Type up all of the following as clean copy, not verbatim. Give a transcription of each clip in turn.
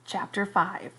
Chapter 5.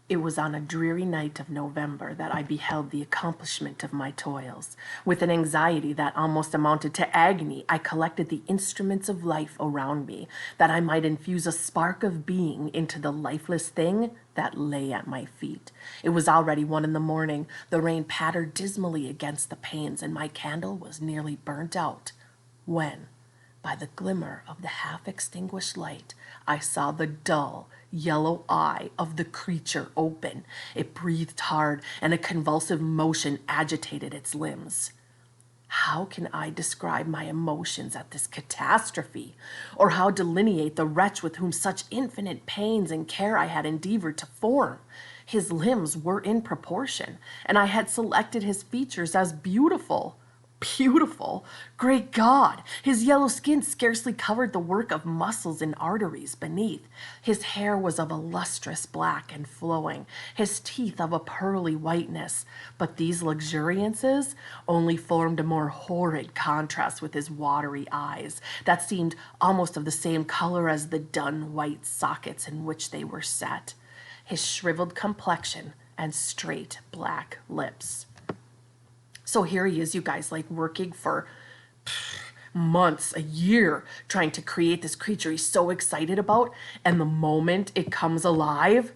It was on a dreary night of November that I beheld the accomplishment of my toils. With an anxiety that almost amounted to agony, I collected the instruments of life around me, that I might infuse a spark of being into the lifeless thing that lay at my feet. It was already 1 a.m. The rain pattered dismally against the panes, and my candle was nearly burnt out, when, by the glimmer of the half-extinguished light, I saw the dull, yellow eye of the creature open. It breathed hard, and a convulsive motion agitated its limbs. How can I describe my emotions at this catastrophe, or how delineate the wretch with whom such infinite pains and care I had endeavored to form? His limbs were in proportion, and I had selected his features as beautiful. Beautiful! Great God! His yellow skin scarcely covered the work of muscles and arteries beneath. His hair was of a lustrous black and flowing, his teeth of a pearly whiteness. But these luxuriances only formed a more horrid contrast with his watery eyes, that seemed almost of the same color as the dun white sockets in which they were set, his shriveled complexion and straight black lips. So here he is, you guys, like working for months, a year, trying to create this creature he's so excited about. And the moment it comes alive,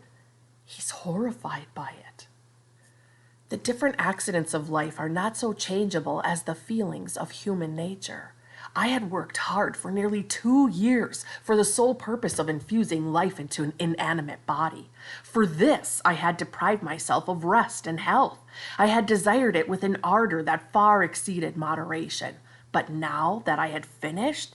he's horrified by it. The different accidents of life are not so changeable as the feelings of human nature. I had worked hard for nearly 2 years for the sole purpose of infusing life into an inanimate body. For this, I had deprived myself of rest and health. I had desired it with an ardor that far exceeded moderation. But now that I had finished,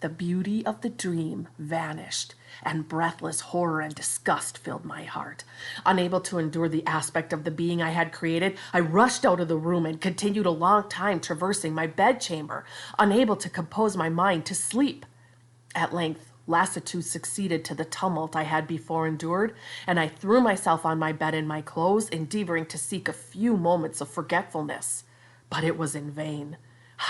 the beauty of the dream vanished, and breathless horror and disgust filled my heart. Unable to endure the aspect of the being I had created, I rushed out of the room and continued a long time traversing my bedchamber, unable to compose my mind to sleep. At length, lassitude succeeded to the tumult I had before endured, and I threw myself on my bed in my clothes, endeavoring to seek a few moments of forgetfulness. But it was in vain.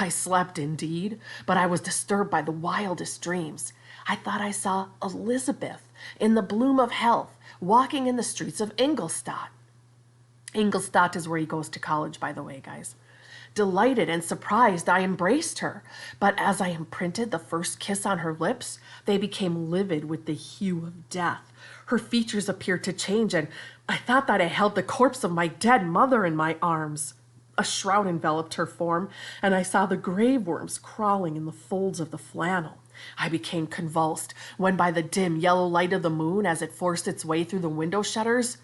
I slept indeed, but I was disturbed by the wildest dreams. I thought I saw Elizabeth, in the bloom of health, walking in the streets of Ingolstadt. Ingolstadt is where he goes to college, by the way, guys. Delighted and surprised, I embraced her, but as I imprinted the first kiss on her lips, they became livid with the hue of death. Her features appeared to change, and I thought that I held the corpse of my dead mother in my arms. A shroud enveloped her form, and I saw the grave worms crawling in the folds of the flannel. I became convulsed when, by the dim yellow light of the moon as it forced its way through the window shutters,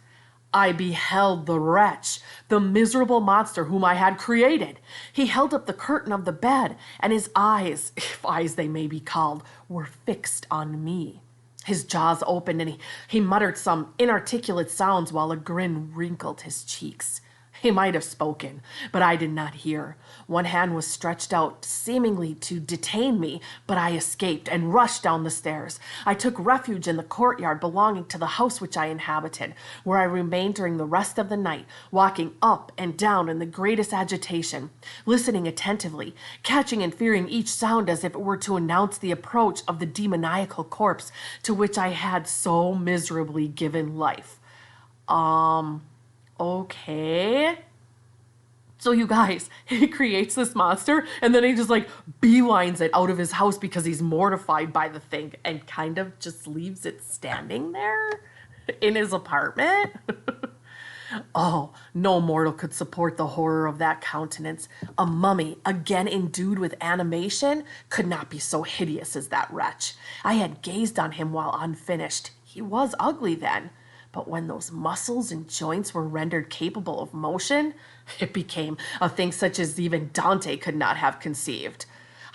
I beheld the wretch, the miserable monster whom I had created. He held up the curtain of the bed, and his eyes, if eyes they may be called, were fixed on me. His jaws opened, and he muttered some inarticulate sounds while a grin wrinkled his cheeks. He might have spoken, but I did not hear. One hand was stretched out, seemingly to detain me, but I escaped and rushed down the stairs. I took refuge in the courtyard belonging to the house which I inhabited, where I remained during the rest of the night, walking up and down in the greatest agitation, listening attentively, catching and fearing each sound as if it were to announce the approach of the demoniacal corpse to which I had so miserably given life. Okay. So you guys, he creates this monster and then he just like beelines it out of his house because he's mortified by the thing and kind of just leaves it standing there in his apartment. Oh, no mortal could support the horror of that countenance. A mummy, again endued with animation, could not be so hideous as that wretch. I had gazed on him while unfinished. He was ugly then. But when those muscles and joints were rendered capable of motion, it became a thing such as even Dante could not have conceived.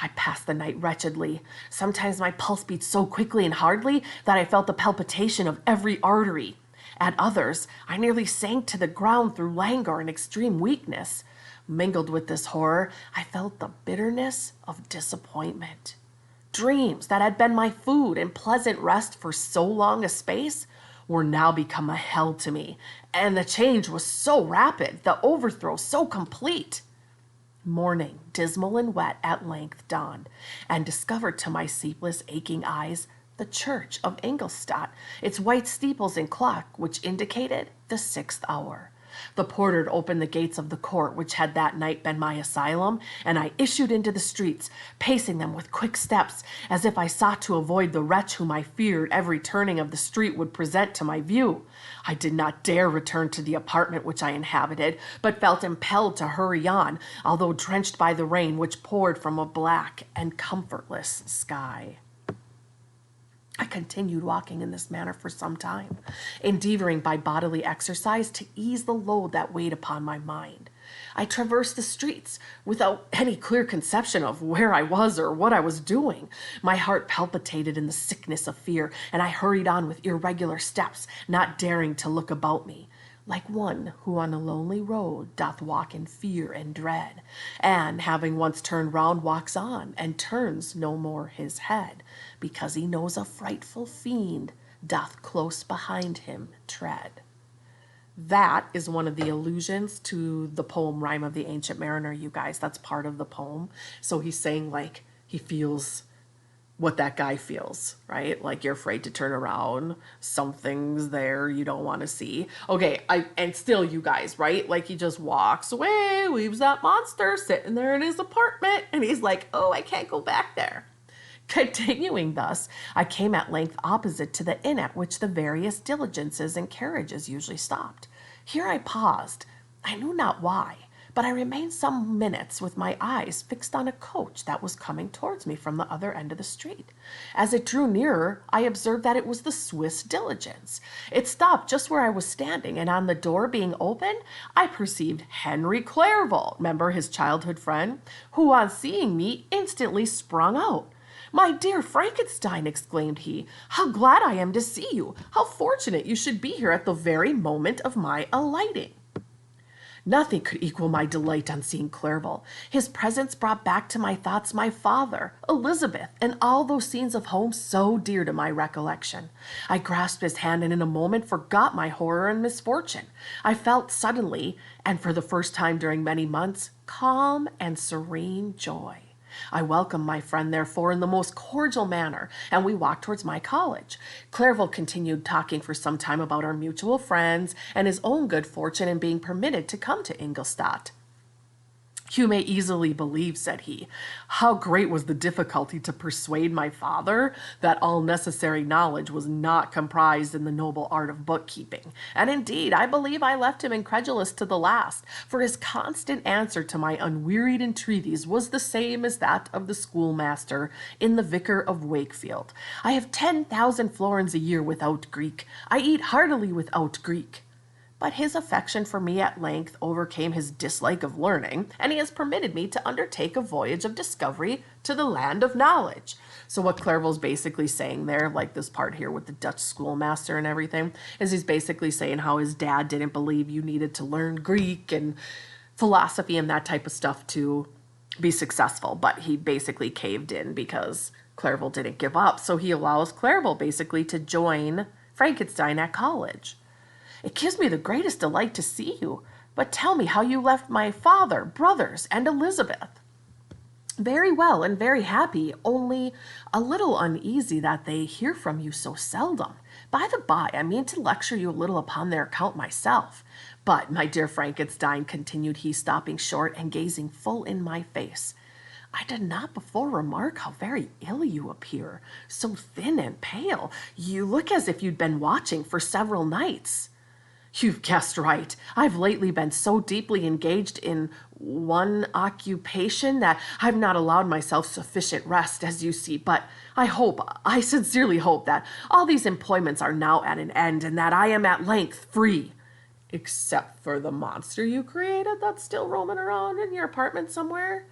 I passed the night wretchedly. Sometimes my pulse beat so quickly and hardly that I felt the palpitation of every artery. At others, I nearly sank to the ground through languor and extreme weakness. Mingled with this horror, I felt the bitterness of disappointment. Dreams that had been my food and pleasant rest for so long a space were now become a hell to me, and the change was so rapid, the overthrow so complete. Morning, dismal and wet, at length dawned, and discovered to my sleepless, aching eyes the church of Ingolstadt, its white steeples and clock, which indicated the 6th hour. The porter opened the gates of the court, which had that night been my asylum, and I issued into the streets, pacing them with quick steps, as if I sought to avoid the wretch whom I feared every turning of the street would present to my view. I did not dare return to the apartment which I inhabited, but felt impelled to hurry on, although drenched by the rain which poured from a black and comfortless sky. I continued walking in this manner for some time, endeavoring by bodily exercise to ease the load that weighed upon my mind. I traversed the streets without any clear conception of where I was or what I was doing. My heart palpitated in the sickness of fear, and I hurried on with irregular steps, not daring to look about me, like one who on a lonely road doth walk in fear and dread, and having once turned round walks on, and turns no more his head, because he knows a frightful fiend doth close behind him tread. That is one of the allusions to the poem Rhyme of the Ancient Mariner, you guys. That's part of the poem. So he's saying, like, he feels what that guy feels, right? Like, you're afraid to turn around. Something's there you don't want to see. Okay, and still, you guys, right? Like, he just walks away, leaves that monster sitting there in his apartment, and he's like, oh, I can't go back there. Continuing thus, I came at length opposite to the inn at which the various diligences and carriages usually stopped. Here I paused. I knew not why, but I remained some minutes with my eyes fixed on a coach that was coming towards me from the other end of the street. As it drew nearer, I observed that it was the Swiss diligence. It stopped just where I was standing, and on the door being opened, I perceived Henry Clerval, remember his childhood friend, who on seeing me instantly sprung out. "My dear Frankenstein," exclaimed he, "how glad I am to see you! How fortunate you should be here at the very moment of my alighting!" Nothing could equal my delight on seeing Clerval. His presence brought back to my thoughts my father, Elizabeth, and all those scenes of home so dear to my recollection. I grasped his hand and in a moment forgot my horror and misfortune. I felt suddenly, and for the first time during many months, calm and serene joy. I welcomed my friend, therefore, in the most cordial manner, and we walked towards my college. Clerval continued talking for some time about our mutual friends and his own good fortune in being permitted to come to Ingolstadt. "You may easily believe," said he, "how great was the difficulty to persuade my father that all necessary knowledge was not comprised in the noble art of bookkeeping. And indeed, I believe I left him incredulous to the last, for his constant answer to my unwearied entreaties was the same as that of the schoolmaster in the Vicar of Wakefield. I have 10,000 florins a year without Greek. I eat heartily without Greek." But his affection for me at length overcame his dislike of learning, and he has permitted me to undertake a voyage of discovery to the land of knowledge. So what Clerval's basically saying there, like this part here with the Dutch schoolmaster and everything, is he's basically saying how his dad didn't believe you needed to learn Greek and philosophy and that type of stuff to be successful. But he basically caved in because Clerval didn't give up. So he allows Clerval basically to join Frankenstein at college. "It gives me the greatest delight to see you, but tell me how you left my father, brothers, and Elizabeth." "Very well and very happy, only a little uneasy that they hear from you so seldom. By the by, I mean to lecture you a little upon their account myself. But, my dear Frankenstein," continued he, stopping short and gazing full in my face, "I did not before remark how very ill you appear, so thin and pale. You look as if you'd been watching for several nights." "You've guessed right. I've lately been so deeply engaged in one occupation that I've not allowed myself sufficient rest, as you see. But I sincerely hope that all these employments are now at an end and that I am at length free." "Except for the monster you created that's still roaming around in your apartment somewhere?"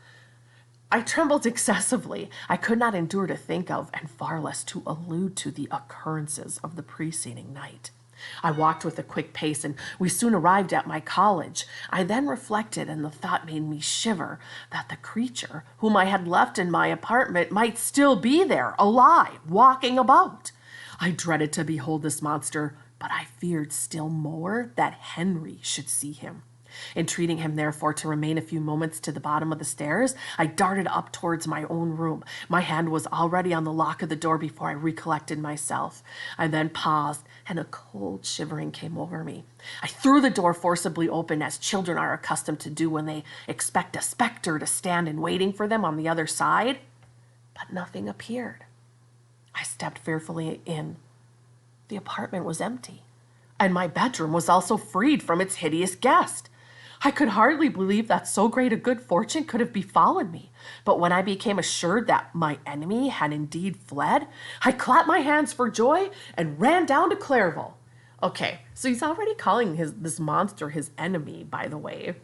I trembled excessively. I could not endure to think of, and far less to allude to, the occurrences of the preceding night. I walked with a quick pace, and we soon arrived at my college. I then reflected, and the thought made me shiver, that the creature whom I had left in my apartment might still be there, alive, walking about. I dreaded to behold this monster, but I feared still more that Henry should see him. Entreating him, therefore, to remain a few moments to the bottom of the stairs, I darted up towards my own room. My hand was already on the lock of the door before I recollected myself. I then paused, and a cold shivering came over me. I threw the door forcibly open, as children are accustomed to do when they expect a specter to stand in waiting for them on the other side. But nothing appeared. I stepped fearfully in. The apartment was empty, and my bedroom was also freed from its hideous guest. I could hardly believe that so great a good fortune could have befallen me. But when I became assured that my enemy had indeed fled, I clapped my hands for joy and ran down to Clairville. Okay, so he's already calling this monster his enemy, by the way,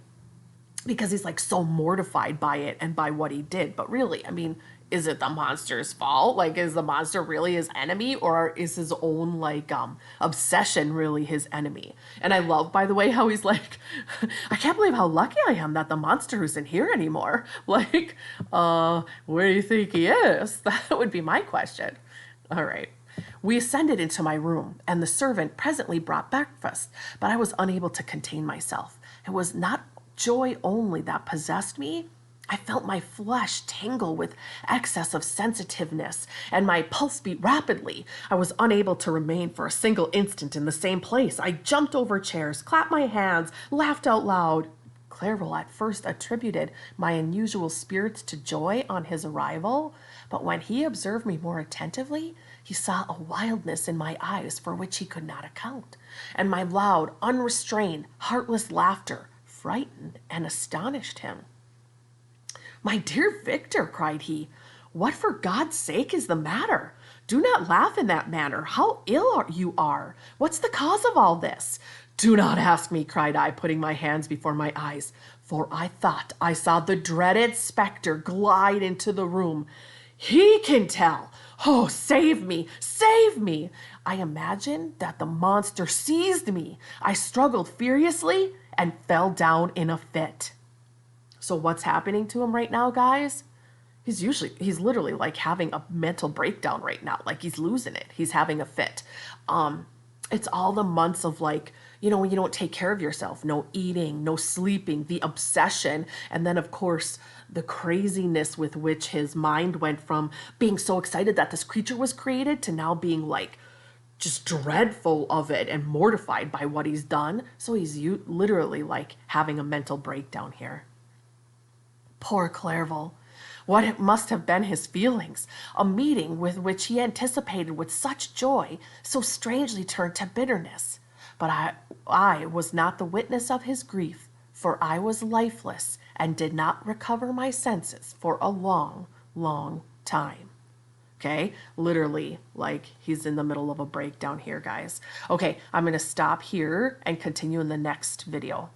because he's like so mortified by it and by what he did. But really, I mean, is it the monster's fault? Like, is the monster really his enemy, or is his own like obsession really his enemy? And I love, by the way, how he's like, I can't believe how lucky I am that the monster isn't here anymore. Like, where do you think he is? That would be my question. All right. We ascended into my room, and the servant presently brought breakfast, but I was unable to contain myself. It was not joy only that possessed me. I felt my flesh tingle with excess of sensitiveness, and my pulse beat rapidly. I was unable to remain for a single instant in the same place. I jumped over chairs, clapped my hands, laughed out loud. Clairville at first attributed my unusual spirits to joy on his arrival, but when he observed me more attentively, he saw a wildness in my eyes for which he could not account, and my loud, unrestrained, heartless laughter frightened and astonished him. "My dear Victor," cried he, "what for God's sake is the matter? Do not laugh in that manner. How ill you are! What's the cause of all this?" "Do not ask me," cried I, putting my hands before my eyes, for I thought I saw the dreaded specter glide into the room. "He can tell. Oh, save me, save me!" I imagined that the monster seized me. I struggled furiously and fell down in a fit. So what's happening to him right now, guys? He's literally like having a mental breakdown right now. Like, he's losing it. He's having a fit. It's all the months of, like, you know, when you don't take care of yourself, no eating, no sleeping, the obsession. And then, of course, the craziness with which his mind went from being so excited that this creature was created to now being like just dreadful of it and mortified by what he's done. So he's literally like having a mental breakdown here. Poor Clairville. What it must have been his feelings. A meeting with which he anticipated with such joy so strangely turned to bitterness. But I was not the witness of his grief, for I was lifeless and did not recover my senses for a long, long time. Okay, literally, like, he's in the middle of a breakdown here, guys. Okay, I'm going to stop here and continue in the next video.